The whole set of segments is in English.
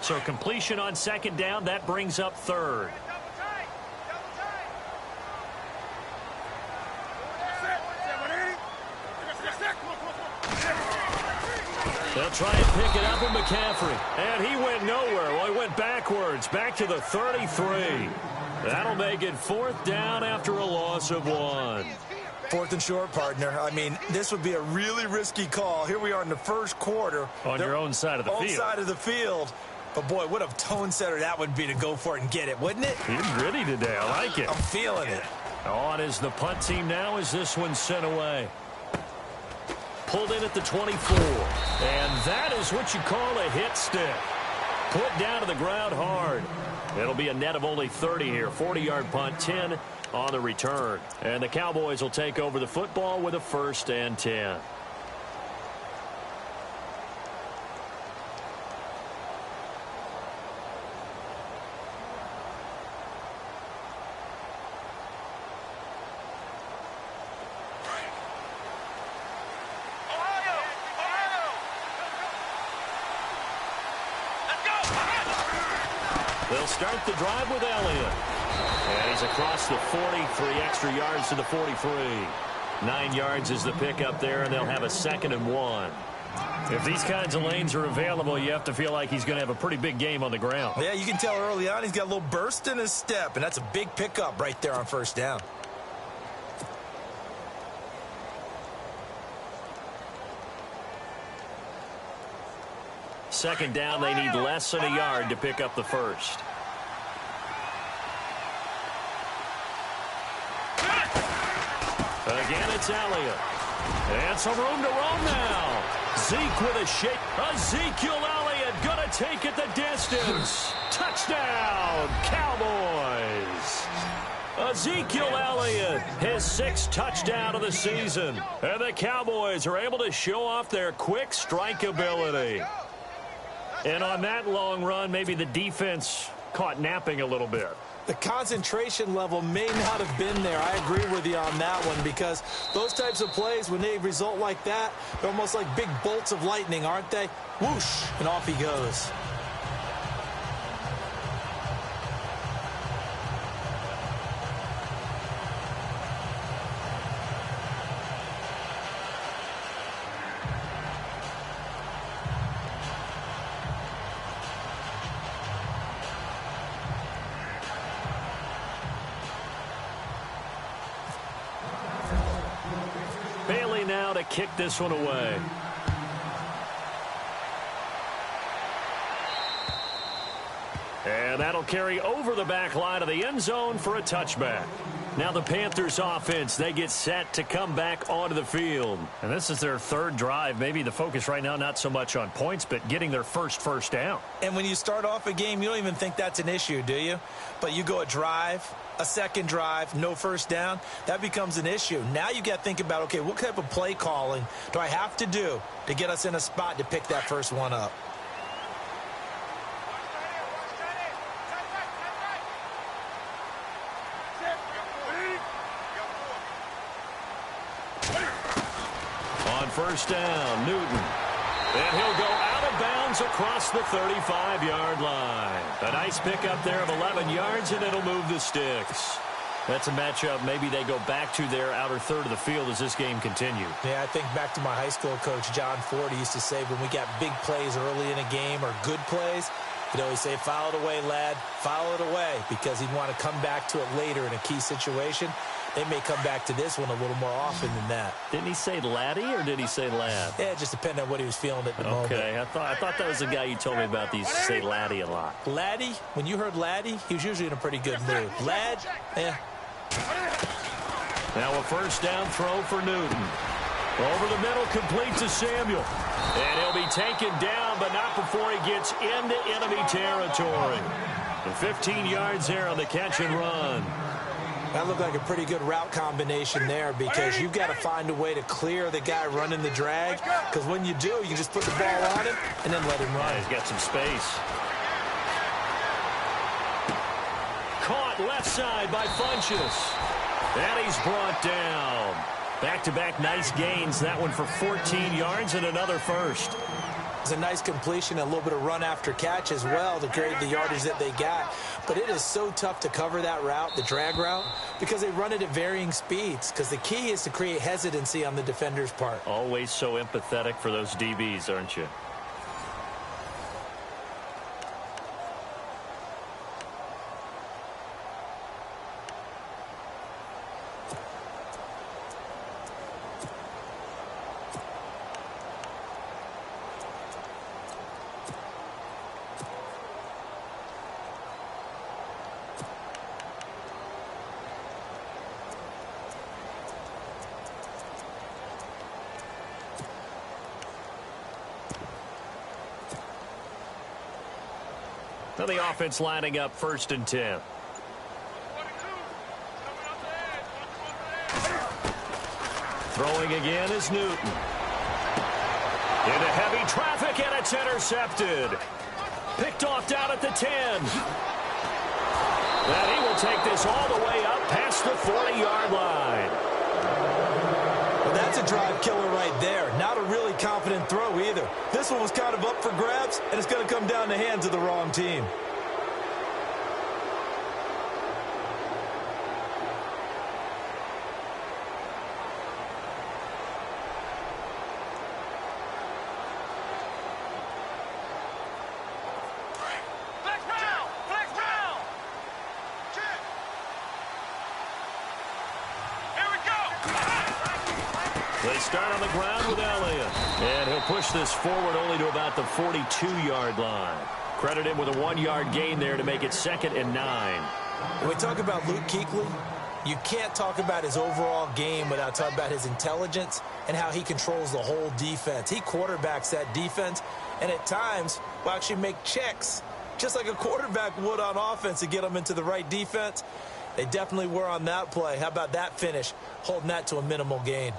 So completion on second down, that brings up third. They'll try and pick it up with McCaffrey. And he went nowhere. Well, he went backwards, back to the 33. That'll make it fourth down after a loss of 1. Fourth and short, partner. I mean, this would be a really risky call. Here we are in the first quarter. On your own side of the field. Own side of the field. But, boy, what a tone setter that would be to go for it and get it, wouldn't it? He's gritty today. I like it. I'm feeling it. On is the punt team now as this one's sent away. Pulled in at the 24. And that is what you call a hit stick. Put down to the ground hard. It'll be a net of only 30 here. 40-yard punt, 10 on the return. And the Cowboys will take over the football with a 1st and 10. They'll start the drive with Elliott. And he's across the 40, 3 extra yards to the 43. 9 yards is the pickup there, and they'll have a 2nd and 1. If these kinds of lanes are available, you have to feel like he's going to have a pretty big game on the ground. Yeah, you can tell early on he's got a little burst in his step, and that's a big pickup right there on 1st down. Second down, they need less than a yard to pick up the 1st. Again, it's Elliott. And some room to roam now. Zeke with a shake. Ezekiel Elliott going to take it the distance. Touchdown, Cowboys. Ezekiel Elliott, his 6th touchdown of the season. And the Cowboys are able to show off their quick strike ability. And on that long run, maybe the defense caught napping a little bit. The concentration level may not have been there. I agree with you on that one, because those types of plays, when they result like that, they're almost like big bolts of lightning, aren't they? Whoosh, and off he goes. Now to kick this one away. And that'll carry over the back line of the end zone for a touchback. Now the Panthers offense, they get set to come back onto the field. And this is their 3rd drive. Maybe the focus right now not so much on points, but getting their first down. And when you start off a game, you don't even think that's an issue, do you? But you go a drive, a 2nd drive, no 1st down, that becomes an issue. Now you got to think about, okay, what type of play calling do I have to do to get us in a spot to pick that first one up? On 1st down, Newton. And he'll go out of bounds across the 35-yard line. A nice pickup there of 11 yards, and it'll move the sticks. That's a matchup maybe they go back to their outer third of the field as this game continues. Yeah, I think back to my high school coach, John Ford. He used to say when we got big plays early in a game or good plays, he'd always say, foul it away, lad, foul it away, because he'd want to come back to it later in a key situation. They may come back to this one a little more often than that. Didn't he say laddie or did he say lad? Yeah, it just depended on what he was feeling at the moment. Okay, I thought that was the guy you told me about. These say laddie a lot. Laddie, when you heard laddie, he was usually in a pretty good mood. Lad, yeah. Now a 1st down throw for Newton. Over the middle, complete to Samuel. And he'll be taken down, but not before he gets into enemy territory. And 15 yards there on the catch and run. That looked like a pretty good route combination there, because you've got to find a way to clear the guy running the drag, because when you do, you can just put the ball on him and then let him run. Yeah, he's got some space. Caught left side by Funchess. And he's brought down. Back-to-back nice gains. That one for 14 yards and another 1st. It's a nice completion and a little bit of run after catch as well to create the yardage that they got. But it is so tough to cover that route, the drag route, because they run it at varying speeds. Because the key is to create hesitancy on the defender's part. Always so empathetic for those DBs, aren't you? Now the offense lining up 1st and 10. Throwing again is Newton. Into heavy traffic, and it's intercepted. Picked off down at the 10. And he will take this all the way up past the 40-yard line. Well, that's a drive killer right there. Not a really confident throw either. This one was kind of up for grabs, and it's going to come down the hands of the wrong team. They start on the ground with Elliott. And he'll push this forward only to about the 42-yard line. Credit him with a 1-yard gain there to make it 2nd and 9. When we talk about Luke Kuechly, you can't talk about his overall game without talking about his intelligence and how he controls the whole defense. He quarterbacks that defense, and at times will actually make checks, just like a quarterback would on offense to get them into the right defense. They definitely were on that play. How about that finish, holding that to a minimal gain?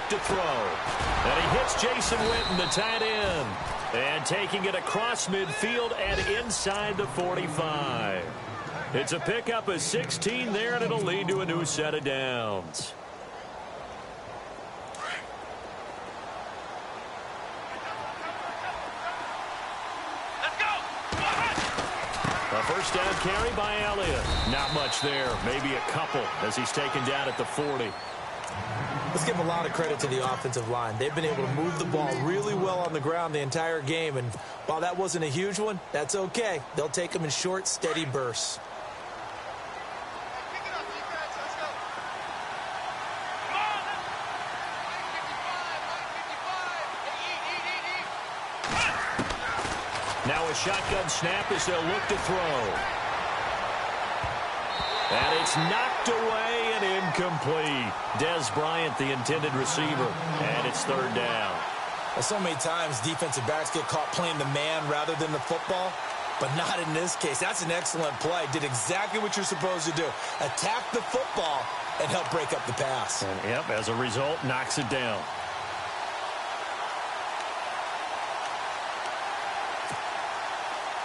To throw. And he hits Jason Witten, the tight end. And taking it across midfield and inside the 45. It's a pickup of 16 there, and it'll lead to a new set of downs. A first down carry by Elliott. Not much there. Maybe a couple as he's taken down at the 40. Let's give a lot of credit to the offensive line. They've been able to move the ball really well on the ground the entire game. And while that wasn't a huge one, that's okay. They'll take them in short, steady bursts. Now a shotgun snap as they'll look to throw. And it's knocked away and incomplete. Dez Bryant, the intended receiver. And it's 3rd down. Well, so many times defensive backs get caught playing the man rather than the football. But not in this case. That's an excellent play. Did exactly what you're supposed to do. Attack the football and help break up the pass. And, yep, as a result, knocks it down.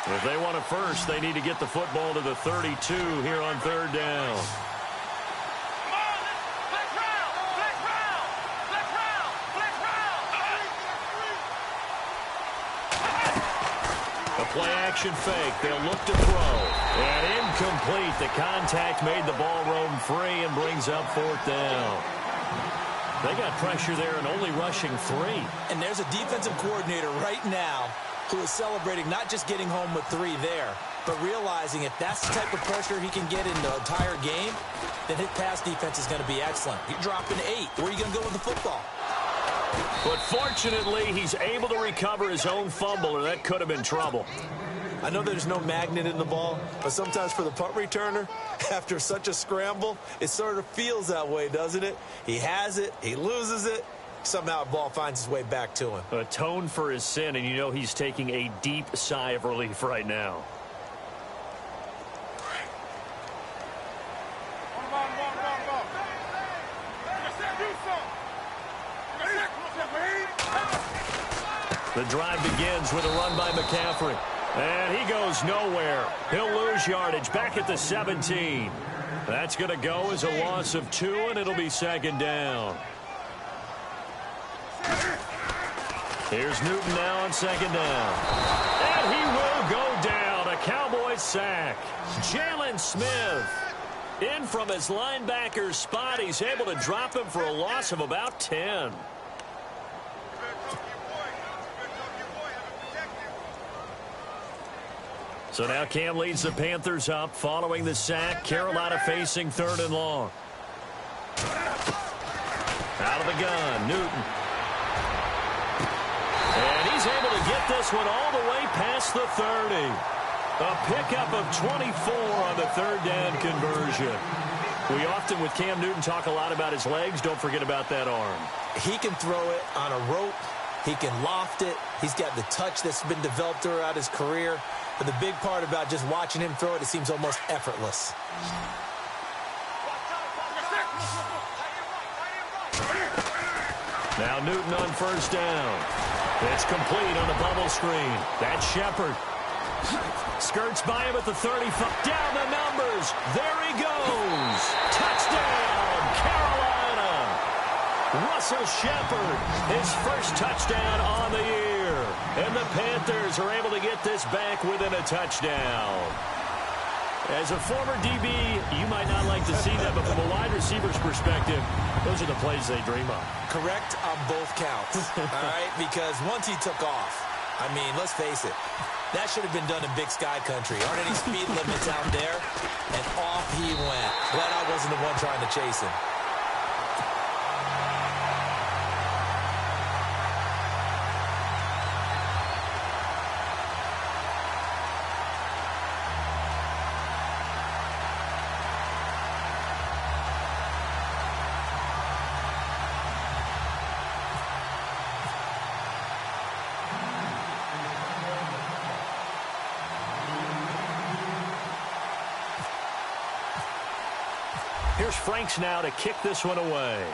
If they want a first, they need to get the football to the 32 here on 3rd down. A play-action fake. They'll look to throw. And incomplete. The contact made the ball roam free and brings up 4th down. They got pressure there and only rushing 3. And there's a defensive coordinator right now who is celebrating not just getting home with 3 there, but realizing if that's the type of pressure he can get in the entire game, then his pass defense is going to be excellent. You're dropping 8. Where are you going to go with the football? But fortunately, he's able to recover his own fumble, or that could have been trouble. I know there's no magnet in the ball, but sometimes for the punt returner, after such a scramble, it sort of feels that way, doesn't it? He has it, he loses it, somehow the ball finds its way back to him. Atone for his sin, and you know he's taking a deep sigh of relief right now. The drive begins with a run by McCaffrey. And he goes nowhere. He'll lose yardage back at the 17. That's going to go as a loss of 2, and it'll be second down. Here's Newton now on second down. And he will go down. A Cowboys sack. Jalen Smith in from his linebacker spot. He's able to drop him for a loss of about 10. So now Cam leads the Panthers up following the sack. Carolina facing 3rd and long. Out of the gun, Newton. And he's able to get this one all the way past the 30. A pickup of 24 on the 3rd down conversion. We often, with Cam Newton, talk a lot about his legs. Don't forget about that arm. He can throw it on a rope. He can loft it. He's got the touch that's been developed throughout his career. But the big part about just watching him throw it, it seems almost effortless. Now Newton on 1st down. It's complete on the bubble screen. That's Shepard. Skirts by him at the 35. Down the numbers. There he goes. Touchdown, Carolina. Russell Shepard, his first touchdown on the year. And the Panthers are able to get this back within a touchdown. As a former DB, you might not like to see that, but from a wide receiver's perspective, those are the plays they dream of. Correct on both counts, all right? Because once he took off, I mean, let's face it, that should have been done in Big Sky Country. Aren't any speed limits out there? And off he went. Glad I wasn't the one trying to chase him. Here's Franks now to kick this one away.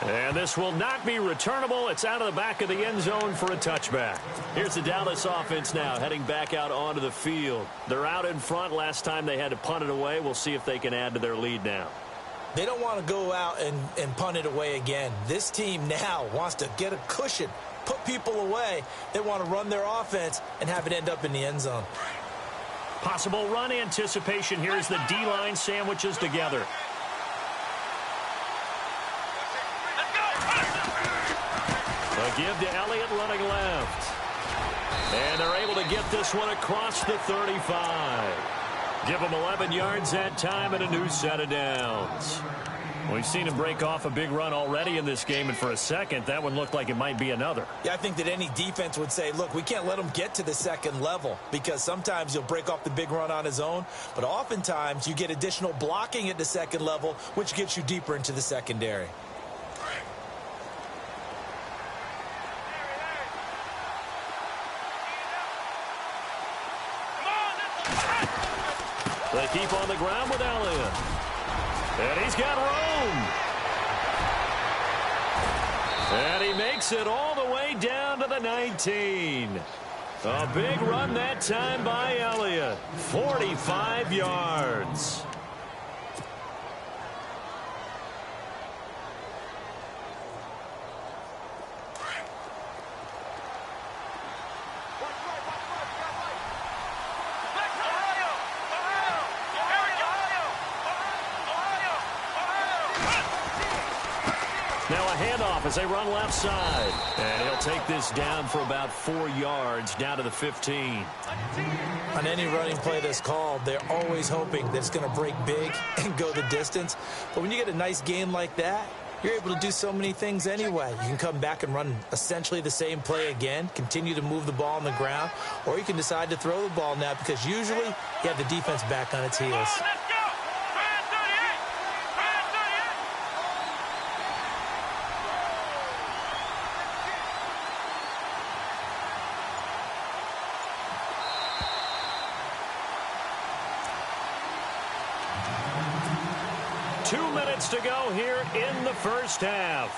And this will not be returnable. It's out of the back of the end zone for a touchback. Here's the Dallas offense now heading back out onto the field. They're out in front. Last time they had to punt it away. We'll see if they can add to their lead now. They don't want to go out and punt it away again. This team now wants to get a cushion, put people away. They want to run their offense and have it end up in the end zone. Possible run anticipation here as the D-line sandwiches together. A give to Elliott running left. And they're able to get this one across the 35. Give them 11 yards that time and a new set of downs. We've seen him break off a big run already in this game, and for a second, that one looked like it might be another. Yeah, I think that any defense would say, look, we can't let him get to the second level because sometimes he'll break off the big run on his own, but oftentimes you get additional blocking at the second level, which gets you deeper into the secondary. They keep on the ground with Elliott. And he's got room. And he makes it all the way down to the 19. A big run that time by Elliott. 45 yards. Now a handoff as they run left side. And he'll take this down for about 4 yards, down to the 15. On any running play that's called, they're always hoping that it's going to break big and go the distance. But when you get a nice game like that, you're able to do so many things anyway. You can come back and run essentially the same play again, continue to move the ball on the ground, or you can decide to throw the ball now because usually you have the defense back on its heels. 2 minutes to go here in the first half.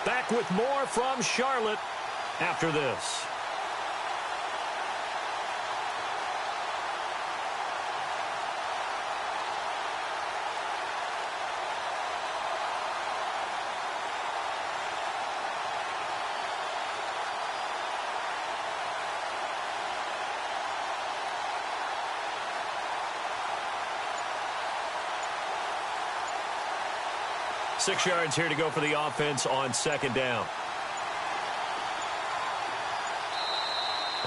Back with more from Charlotte after this. Six yards here to go for the offense on second down.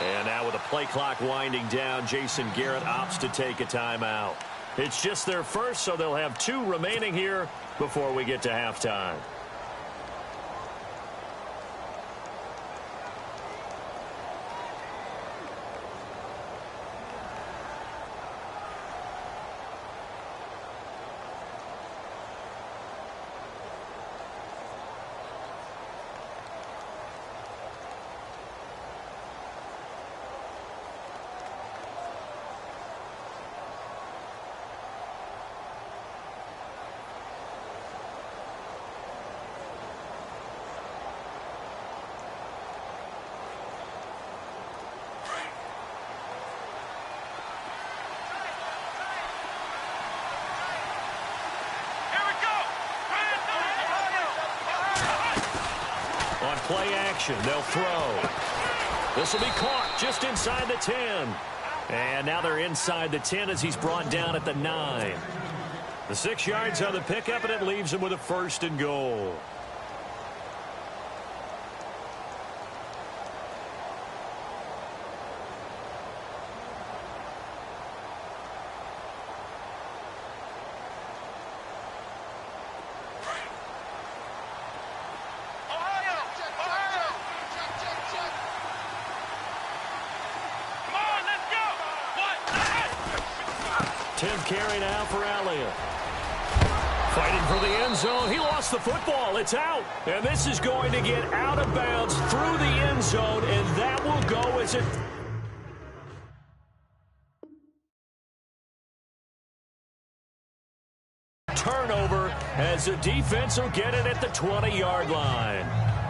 And now with the play clock winding down, Jason Garrett opts to take a timeout. It's just their first, so they'll have 2 remaining here before we get to halftime. On play action, they'll throw. This will be caught just inside the 10. And now they're inside the 10 as he's brought down at the 9. The 6 yards on the pickup, and it leaves him with a 1st and goal. Carry now for Elliott. Fighting for the end zone. He lost the football. It's out. And this is going to get out of bounds through the end zone, and that will go as it... Turnover as the defense will get it at the 20-yard line.